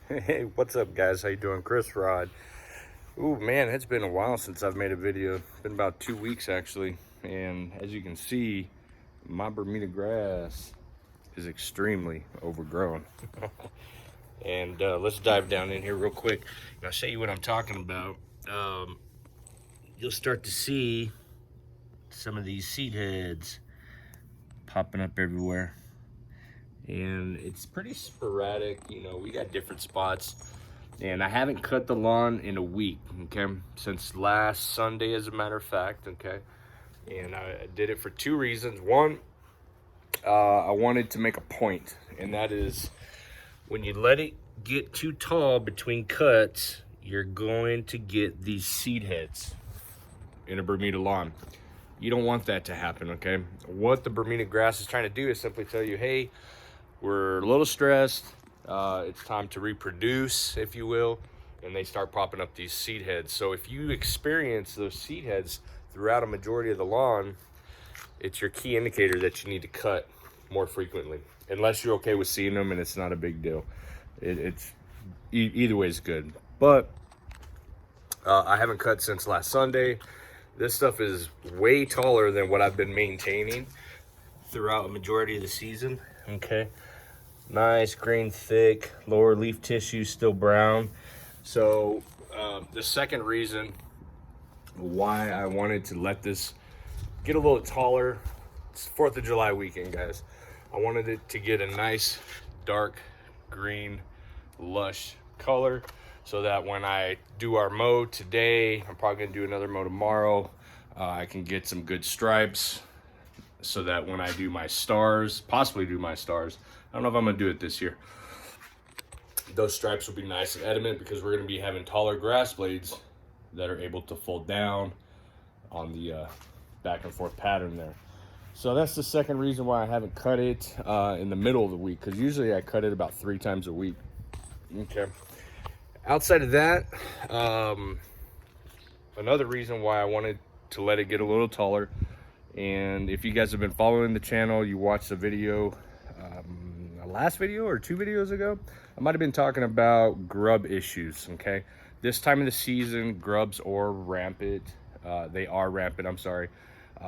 Hey, what's up, guys? How you doing? Chris Rod. Ooh, man, it's been a while since I've made a video. It's been about 2 weeks, actually. And as you can see, my Bermuda grass is extremely overgrown. And let's dive down in here real quick. And I'll show you what I'm talking about. You'll start to see some of these seed heads popping up everywhere. And it's pretty sporadic. You know, we got different spots. And I haven't cut the lawn in a week, okay? Since last Sunday, as a matter of fact, okay? And I did it for 2 reasons. One, I wanted to make a point, and that is when you let it get too tall between cuts, you're going to get these seed heads in a Bermuda lawn. You don't want that to happen, okay? What the Bermuda grass is trying to do is simply tell you, hey, we're a little stressed. It's time to reproduce, if you will, and they start popping up these seed heads. So if you experience those seed heads throughout a majority of the lawn, it's your key indicator that you need to cut more frequently, unless you're okay with seeing them and it's not a big deal. Either way is good. But I haven't cut since last Sunday. This stuff is way taller than what I've been maintaining throughout a majority of the season, okay? Nice green, thick, lower leaf tissue, still brown. So the second reason why I wanted to let this get a little taller, it's 4th of July weekend, guys. I wanted it to get a nice dark green, lush color, so that when I do our mow today, I'm probably gonna do another mow tomorrow, I can get some good stripes, so that when I do my stars, possibly do my stars, I don't know if I'm gonna do it this year, those stripes will be nice and adamant, because we're gonna be having taller grass blades that are able to fold down on the back and forth pattern there. So that's the second reason why I haven't cut it in the middle of the week, because usually I cut it about 3 times a week. Okay. Outside of that, another reason why I wanted to let it get a little taller, and if you guys have been following the channel, you watched the video, last video or 2 videos ago, I might have been talking about grub issues, okay? This time of the season, grubs are rampant. They are rampant, I'm sorry.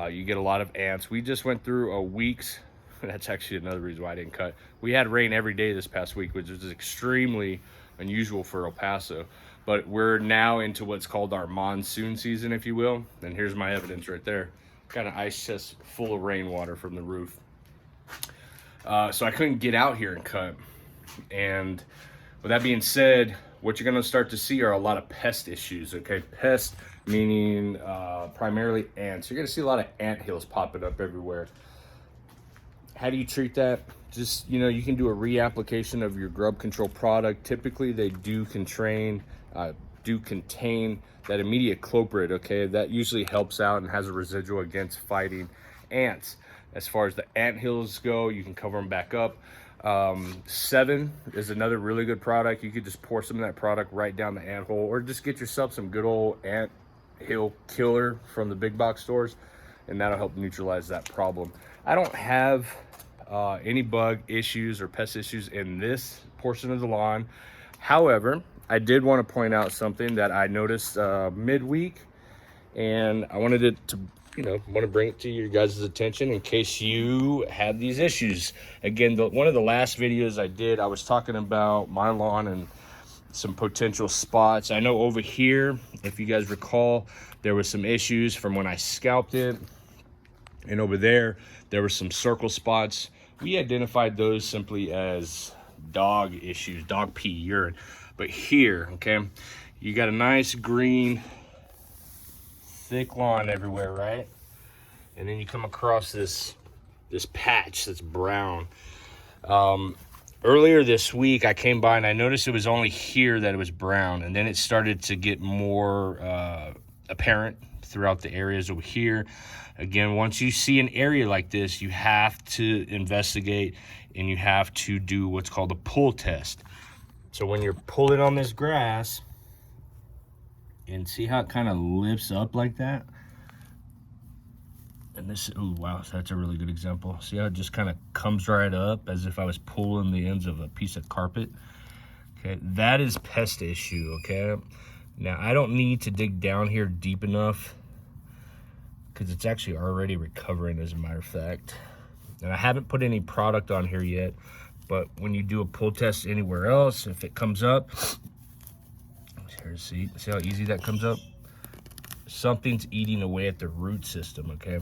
You get a lot of ants. We just went through a week's, that's actually another reason why I didn't cut. We had rain every day this past week, which is extremely unusual for El Paso. But we're now into what's called our monsoon season, if you will. And here's my evidence right there. Got an ice chest full of rainwater from the roof. So I couldn't get out here and cut. And with that being said, what you're gonna start to see are a lot of pest issues, okay? Pest meaning primarily ants. You're gonna see a lot of ant hills popping up everywhere. How do you treat that? Just, you know, you can do a reapplication of your grub control product. Typically they do contain that immediate cloprid, okay? That usually helps out and has a residual against fighting ants. As far as the ant hills go, you can cover them back up. 7 is another really good product. You could just pour some of that product right down the ant hole, or just get yourself some good old ant hill killer from the big box stores, and that'll help neutralize that problem. I don't have any bug issues or pest issues in this portion of the lawn. However, I did want to point out something that I noticed midweek, and I wanted it to, want to bring it to your guys' attention in case you had these issues. Again, one of the last videos I did, I was talking about my lawn and some potential spots. I know over here, if you guys recall, there was some issues from when I scalped it, and over there were some circle spots. We identified those simply as dog issues, dog pee, urine. But here, okay, you got a nice green thick lawn everywhere, right? And then you come across this patch that's brown. Earlier this week I came by and I noticed it was only here that it was brown, and then it started to get more apparent throughout the areas over here. Again, once you see an area like this, you have to investigate and you have to do what's called a pull test. So when you're pulling on this grass, and see how it kind of lifts up like that? And this, oh wow, that's a really good example. See how it just kind of comes right up as if I was pulling the ends of a piece of carpet? Okay, that is pest issue, okay? Now, I don't need to dig down here deep enough because it's actually already recovering, as a matter of fact. And I haven't put any product on here yet, but when you do a pull test anywhere else, if it comes up, see how easy that comes up? Something's eating away at the root system, okay?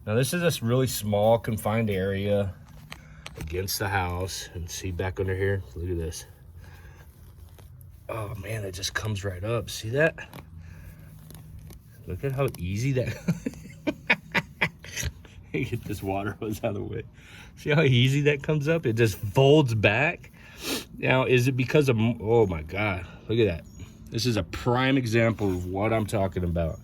Now, this is this really small, confined area against the house. And see back under here, look at this. Oh man, it just comes right up. See that? Look at how easy that. Get this water hose out of the way. See how easy that comes up? It just folds back. Now, is it because of, oh my God, look at that. This is a prime example of what I'm talking about.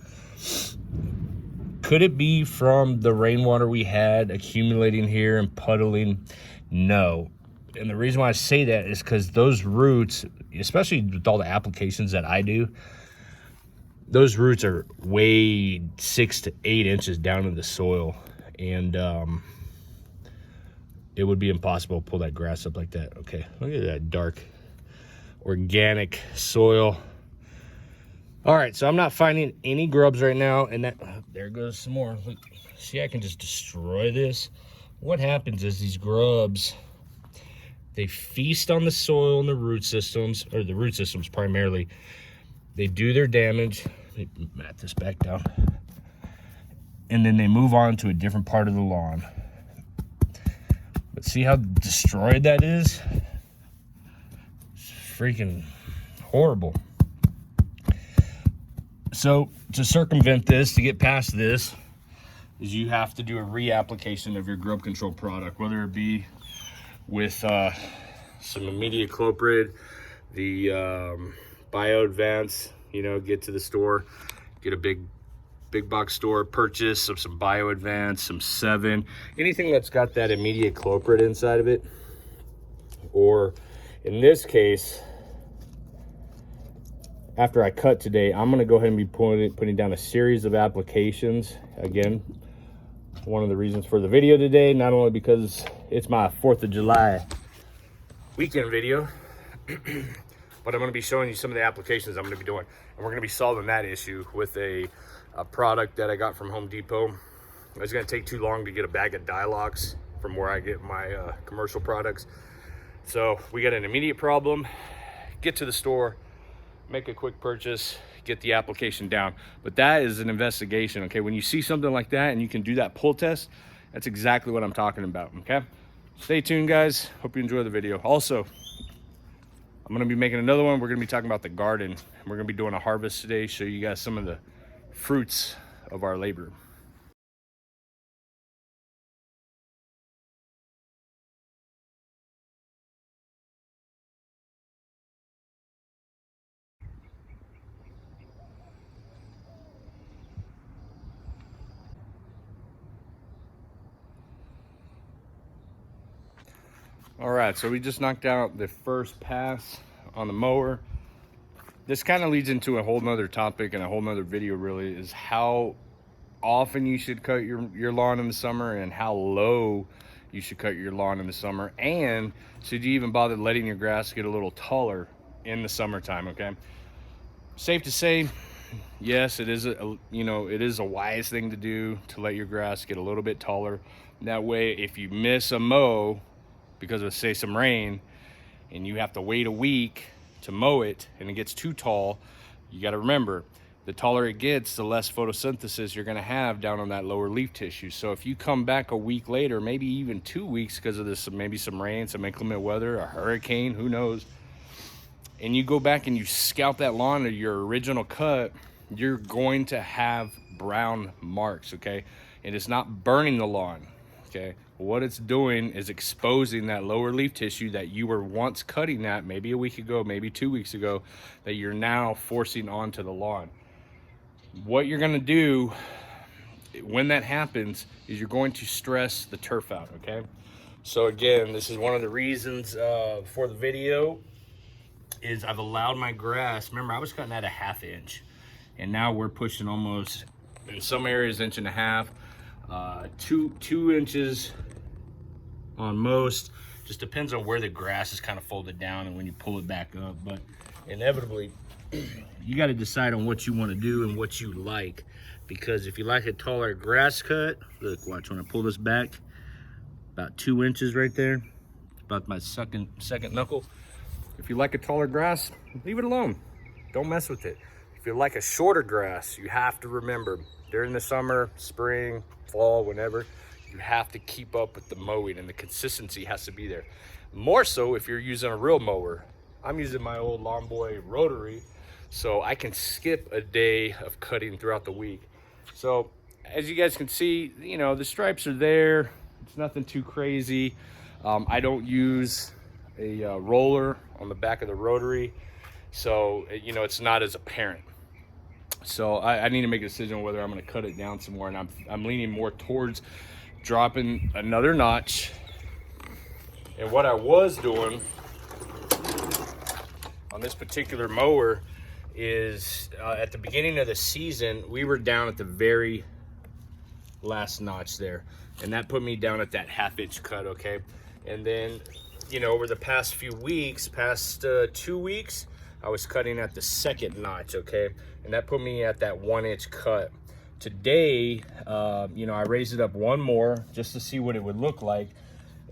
Could it be from the rainwater we had accumulating here and puddling? No. And the reason why I say that is because those roots, especially with all the applications that I do, those roots are way 6 to 8 inches down in the soil. And it would be impossible to pull that grass up like that. Okay, look at that dark, organic soil. All right, so I'm not finding any grubs right now. And that, there goes some more. Look, see, I can just destroy this. What happens is these grubs, they feast on the soil and the root systems, or the root systems primarily. They do their damage. Let me mat this back down. And then they move on to a different part of the lawn. But see how destroyed that is? It's freaking horrible. So to circumvent this, to get past this, is you have to do a reapplication of your grub control product, whether it be with some immediate cloprid, the Bio Advance, you know, get to the store, get a big box store, purchase some Bio Advance, some 7, anything that's got that immediate cloprid inside of it. Or in this case, after I cut today, I'm gonna go ahead and be putting down a series of applications. Again, one of the reasons for the video today, not only because it's my 4th of July weekend video, but I'm gonna be showing you some of the applications I'm gonna be doing. And we're gonna be solving that issue with a product that I got from Home Depot. It's gonna take too long to get a bag of Dialox from where I get my commercial products. So we got an immediate problem. Get to the store, make a quick purchase, get the application down. But that is an investigation, okay? When you see something like that and you can do that pull test, that's exactly what I'm talking about, okay? Stay tuned, guys. Hope you enjoy the video. Also, I'm gonna be making another one. We're gonna be talking about the garden. We're gonna be doing a harvest today, show you guys some of the fruits of our labor. All right, so we just knocked out the first pass on the mower. This kind of leads into a whole nother topic and a whole nother video, really, is how often you should cut your lawn in the summer and how low you should cut your lawn in the summer. And should you even bother letting your grass get a little taller in the summertime, okay? Safe to say, yes, it is it is a wise thing to do to let your grass get a little bit taller. That way, if you miss a mow because of, say, some rain, and you have to wait a week to mow it and it gets too tall, you got to remember, the taller it gets, the less photosynthesis you're going to have down on that lower leaf tissue. So if you come back a week later, maybe even 2 weeks because of this, maybe some rain, some inclement weather, a hurricane, who knows, and you go back and you scalp that lawn to your original cut, you're going to have brown marks, okay? And it's not burning the lawn, okay? What it's doing is exposing that lower leaf tissue that you were once cutting at maybe a week ago, maybe 2 weeks ago, that you're now forcing onto the lawn. What you're gonna do when that happens is you're going to stress the turf out, okay? So again, this is one of the reasons for the video is I've allowed my grass, remember I was cutting at a 1/2 inch, and now we're pushing almost, in some areas, 1.5 inches, 2 inches on most, Just depends on where the grass is kind of folded down and when you pull it back up. But inevitably, you got to decide on what you want to do and what you like. Because if you like a taller grass cut, look, watch when I pull this back, about 2 inches right there, about my second knuckle. If you like a taller grass, leave it alone. Don't mess with it. If you like a shorter grass, you have to remember during the summer, spring, fall, whenever, you have to keep up with the mowing and the consistency has to be there. More so if you're using a real mower. I'm using my old Lawn Boy rotary, so I can skip a day of cutting throughout the week. So as you guys can see, you know, the stripes are there. It's nothing too crazy. I don't use a roller on the back of the rotary, so you know, it's not as apparent. So I need to make a decision whether I'm going to cut it down some more, and I'm leaning more towards dropping another notch. And what I was doing on this particular mower is at the beginning of the season, we were down at the very last notch there, and that put me down at that 1/2 inch cut. Okay, and then, you know, over the past few weeks, past 2 weeks, I was cutting at the 2nd notch. Okay, and that put me at that 1 inch cut. Today, you know, I raised it up one more just to see what it would look like,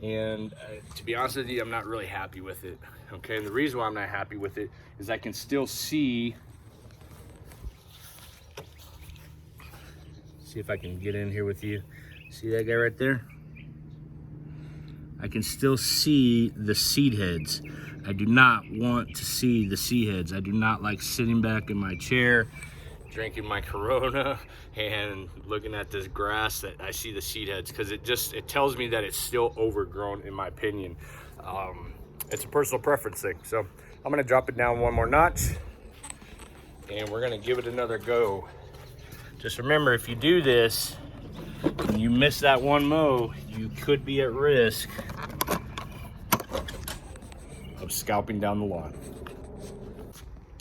and to be honest with you, I'm not really happy with it. Okay, and the reason why I'm not happy with it is I can still see if I can get in here with you. See that guy right there? I can still see the seed heads. I do not want to see the seed heads. I do not like sitting back in my chair, drinking my Corona and looking at this grass that I see the seed heads, because it tells me that it's still overgrown, in my opinion. It's a personal preference thing. So I'm gonna drop it down one more notch and we're gonna give it another go. Just remember, if you do this and you miss that one mow, you could be at risk of scalping down the lawn.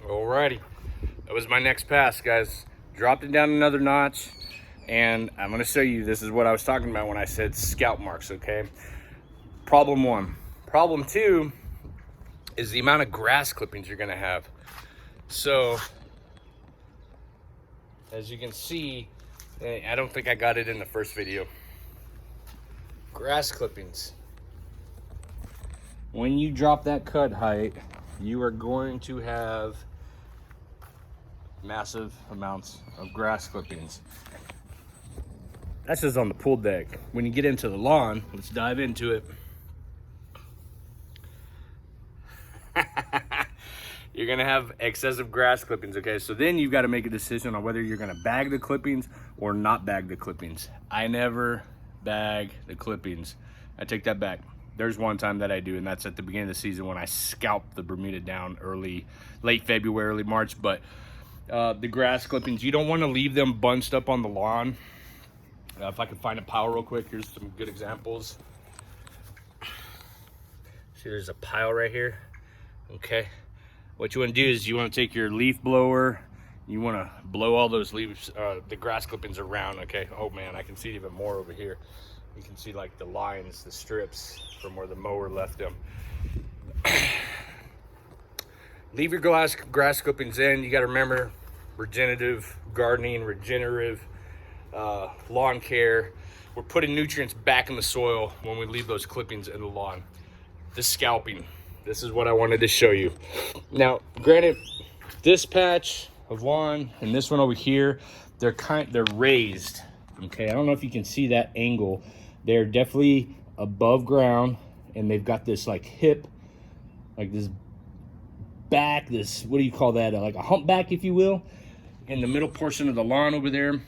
Alrighty, that was my next pass, guys. Dropped it down another notch, and I'm gonna show you, this is what I was talking about when I said scalp marks. Okay, problem 1. Problem 2 is the amount of grass clippings you're gonna have. So as you can see, I don't think I got it in the first video. Grass clippings. When you drop that cut height, you are going to have massive amounts of grass clippings. That's just on the pool deck. When you get into the lawn, let's dive into it. You're gonna have excessive grass clippings. Okay, so then you've got to make a decision on whether you're gonna bag the clippings or not bag the clippings. I never bag the clippings. I take that back. There's one time that I do, and that's at the beginning of the season when I scalped the Bermuda down late February, early March. But the grass clippings, you don't want to leave them bunched up on the lawn. If I can find a pile real quick, here's some good examples. See, there's a pile right here. Okay, what you want to do is you want to take your leaf blower, you want to blow all those leaves, the grass clippings around. Okay, oh man, I can see even more over here. You can see like the lines, the strips from where the mower left them. Leave your grass clippings in. You got to remember, regenerative gardening, regenerative lawn care. We're putting nutrients back in the soil when we leave those clippings in the lawn. The scalping. This is what I wanted to show you. Now, granted, this patch of lawn and this one over here, they're raised. Okay, I don't know if you can see that angle. They're definitely above ground, and they've got this like hip, like this back, this, what do you call that? Like a humpback, if you will, in the middle portion of the lawn over there.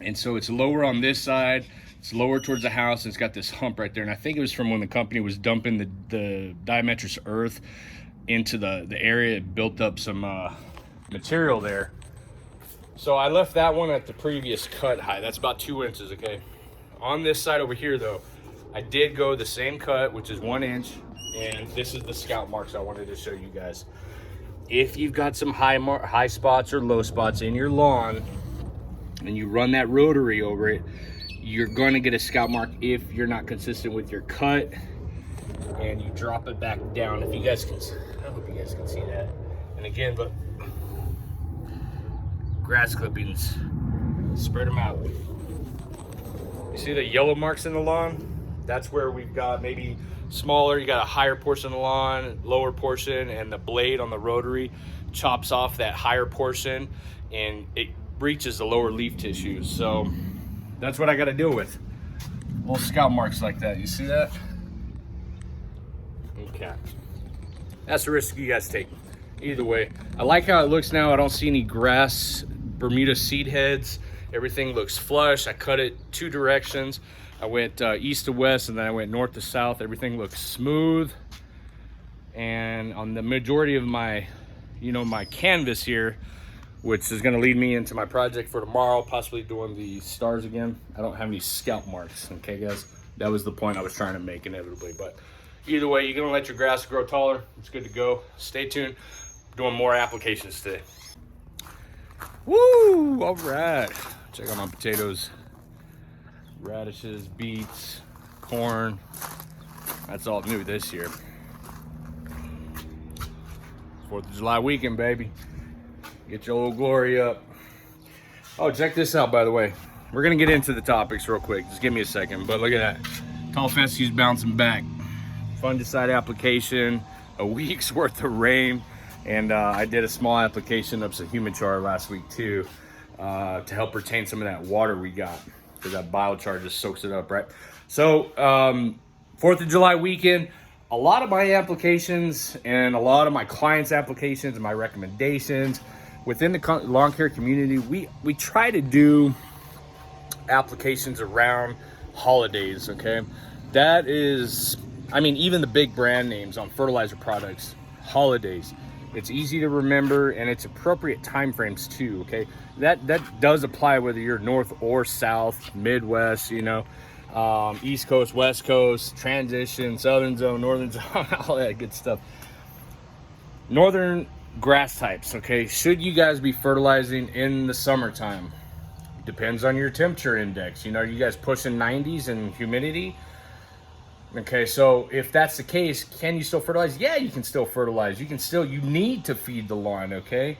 And so it's lower on this side, it's lower towards the house, and it's got this hump right there. And I think it was from when the company was dumping the diametrous earth into the area. It built up some material there. So I left that one at the previous cut height. That's about 2 inches, okay? On this side over here though, I did go the same cut, which is 1 inch, and this is the scalp marks I wanted to show you guys. If you've got some high spots or low spots in your lawn, and you run that rotary over it, you're going to get a scalp mark if you're not consistent with your cut and you drop it back down. If you guys can, I hope you guys can see that. And again, but grass clippings, spread them out. You see the yellow marks in the lawn? That's where we've got maybe smaller, you got a higher portion of the lawn, lower portion, and the blade on the rotary chops off that higher portion and it reaches the lower leaf tissues. So that's what I got to deal with. Little scalp marks like that. You see that? Okay. That's the risk you guys take. Either way, I like how it looks now. I don't see any grass, Bermuda seed heads. Everything looks flush. I cut it 2 directions. I went east to west, and then I went north to south. Everything looks smooth. And on the majority of my, my canvas here, which is gonna lead me into my project for tomorrow, possibly doing the stars again. I don't have any scalp marks, okay guys? That was the point I was trying to make inevitably, but either way, you're gonna let your grass grow taller. It's good to go. Stay tuned. Doing more applications today. Woo, all right. Check out my potatoes, radishes, beets, corn. That's all new this year. 4th of July weekend, baby. Get your old glory up. Oh, check this out, by the way. We're gonna get into the topics real quick. Just give me a second, but look at that. Tall fescue's bouncing back. Fungicide application, a week's worth of rain, and I did a small application of some humichar last week too, to help retain some of that water we got, because that biochar just soaks it up, right? So 4th of July weekend, a lot of my applications and a lot of my clients' applications and my recommendations within the lawn care community, we try to do applications around holidays, okay? That is, I mean, even the big brand names on fertilizer products, holidays. It's easy to remember, and it's appropriate time frames too, okay? That does apply whether you're north or south, Midwest, East Coast, West Coast, transition, southern zone, northern zone, all that good stuff. Northern grass types, okay? Should you guys be fertilizing in the summertime? Depends on your temperature index. You guys pushing 90s and humidity? Okay, so if that's the case, can you still fertilize? Yeah, you can still fertilize. You need to feed the lawn, okay?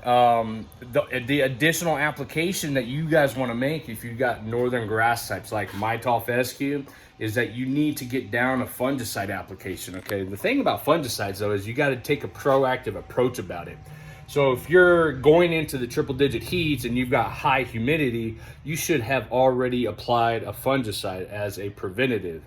The additional application that you guys want to make if you got northern grass types like my tall fescue is that you need to get down a fungicide application, okay? The thing about fungicides though is you got to take a proactive approach about it. So if you're going into the 3-digit heats and you've got high humidity, you should have already applied a fungicide as a preventative.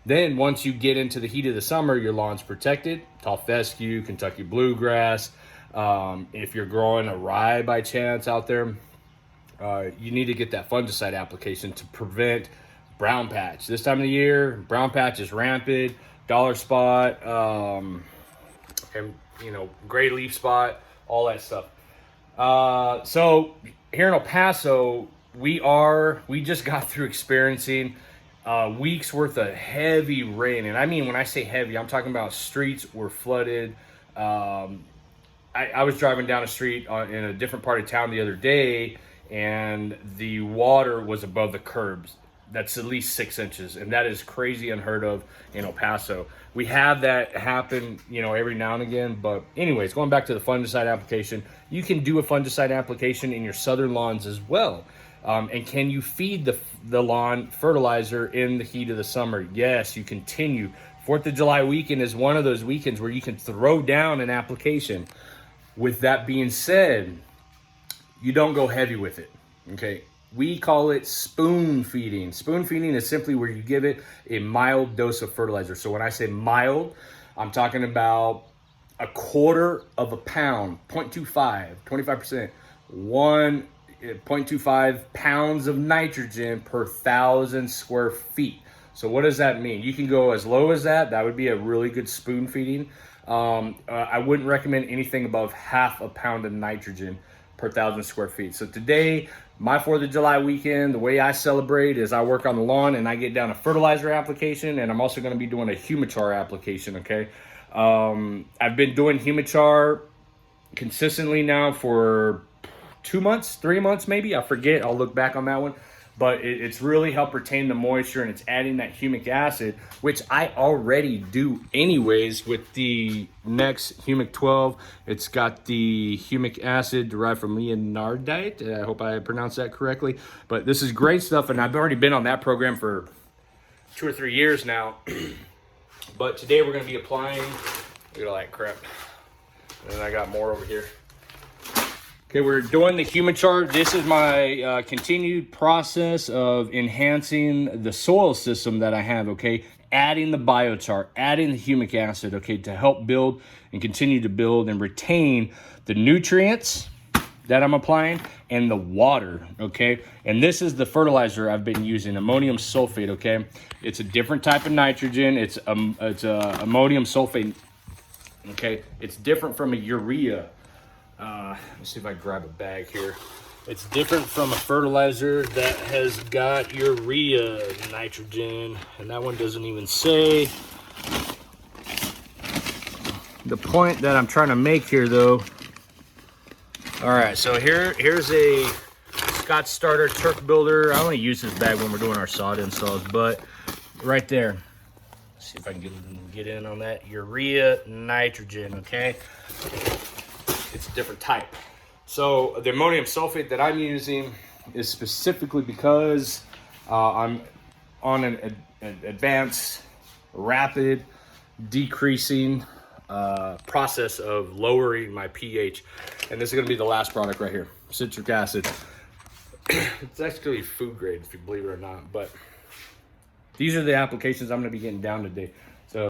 Then once you get into the heat of the summer, your lawn's protected. Tall fescue, Kentucky bluegrass. If you're growing a rye by chance out there, you need to get that fungicide application to prevent brown patch. This time of the year, brown patch is rampant, dollar spot, and gray leaf spot, all that stuff. So here in El Paso, we just got through experiencing weeks worth of heavy rain. And I mean, when I say heavy, I'm talking about streets were flooded. I was driving down a street in a different part of town the other day, and the water was above the curbs. That's at least 6 inches, and that is crazy unheard of in El Paso. We have that happen, every now and again. But anyways, going back to the fungicide application, you can do a fungicide application in your southern lawns as well. And can you feed the lawn fertilizer in the heat of the summer? Yes, you continue. 4th of July weekend is one of those weekends where you can throw down an application. With that being said, you don't go heavy with it, okay? We call it spoon feeding. Spoon feeding is simply where you give it a mild dose of fertilizer. So when I say mild, I'm talking about 1/4 pound, 0.25, 25%, 0.25 pounds of nitrogen per 1,000 square feet. So what does that mean? You can go as low as that. That would be a really good spoon feeding. I wouldn't recommend anything above 1/2 pound of nitrogen per 1,000 square feet. So today, my 4th of July weekend, the way I celebrate is I work on the lawn and I get down a fertilizer application, and I'm also going to be doing a humichar application, okay? I've been doing humichar consistently now for 2 months, 3 months maybe. I forget. I'll look back on that one. but it's really helped retain the moisture, and it's adding that humic acid, which I already do anyways with the Next Humic 12. It's got the humic acid derived from leonardite. I hope I pronounced that correctly, but this is great stuff, and I've already been on that program for 2 or 3 years now. But today we're going to be applying, look at all that crap, and I got more over here. Okay, we're doing the human chart. This is my continued process of enhancing the soil system that I have, okay? Adding the biochar, adding the humic acid, okay, to help build and continue to build and retain the nutrients that I'm applying and the water, okay? And this is the fertilizer I've been using, ammonium sulfate, okay? It's a different type of nitrogen. It's ammonium sulfate, okay? It's different from a urea. Let's see if I grab a bag here. It's different from a fertilizer that has got urea nitrogen, and that one doesn't even say. The point that I'm trying to make here, though. All right, so here's a Scott Starter Turf Builder. I only use this bag when we're doing our sod installs, but right there. Let's see if I can get in on that urea nitrogen, okay? It's a different type. So the ammonium sulfate that I'm using is specifically because I'm on an advanced, rapid, decreasing process of lowering my pH. And this is going to be the last product right here, citric acid. It's actually food grade, if you believe it or not. But these are the applications I'm going to be getting down today. So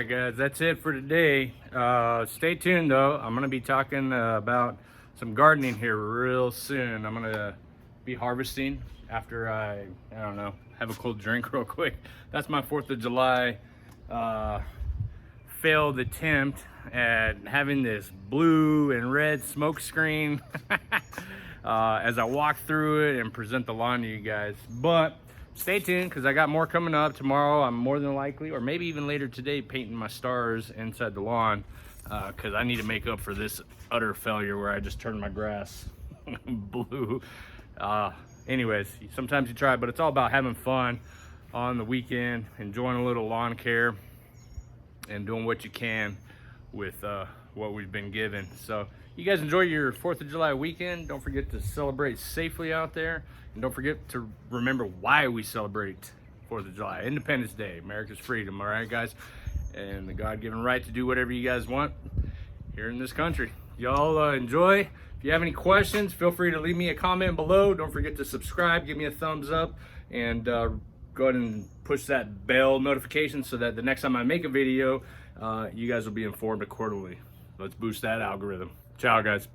guys, that's it for today. Stay tuned though. I'm gonna be talking about some gardening here real soon. I'm gonna be harvesting after I don't know, have a cold drink real quick. That's my 4th of July failed attempt at having this blue and red smoke screen. as I walk through it and present the lawn to you guys. But stay tuned, because I got more coming up. Tomorrow I'm more than likely, or maybe even later today, painting my stars inside the lawn, because I need to make up for this utter failure where I just turned my grass blue. Anyways, sometimes you try, but it's all about having fun on the weekend, enjoying a little lawn care, and doing what you can with what we've been given. So you guys enjoy your 4th of July weekend. Don't forget to celebrate safely out there, and don't forget to remember why we celebrate 4th of July, Independence Day, America's freedom. All right, guys, and the God-given right to do whatever you guys want here in this country. Y'all enjoy. If you have any questions, feel free to leave me a comment below. Don't forget to subscribe, give me a thumbs up, and go ahead and push that bell notification so that the next time I make a video, you guys will be informed accordingly. Let's boost that algorithm. Ciao, guys.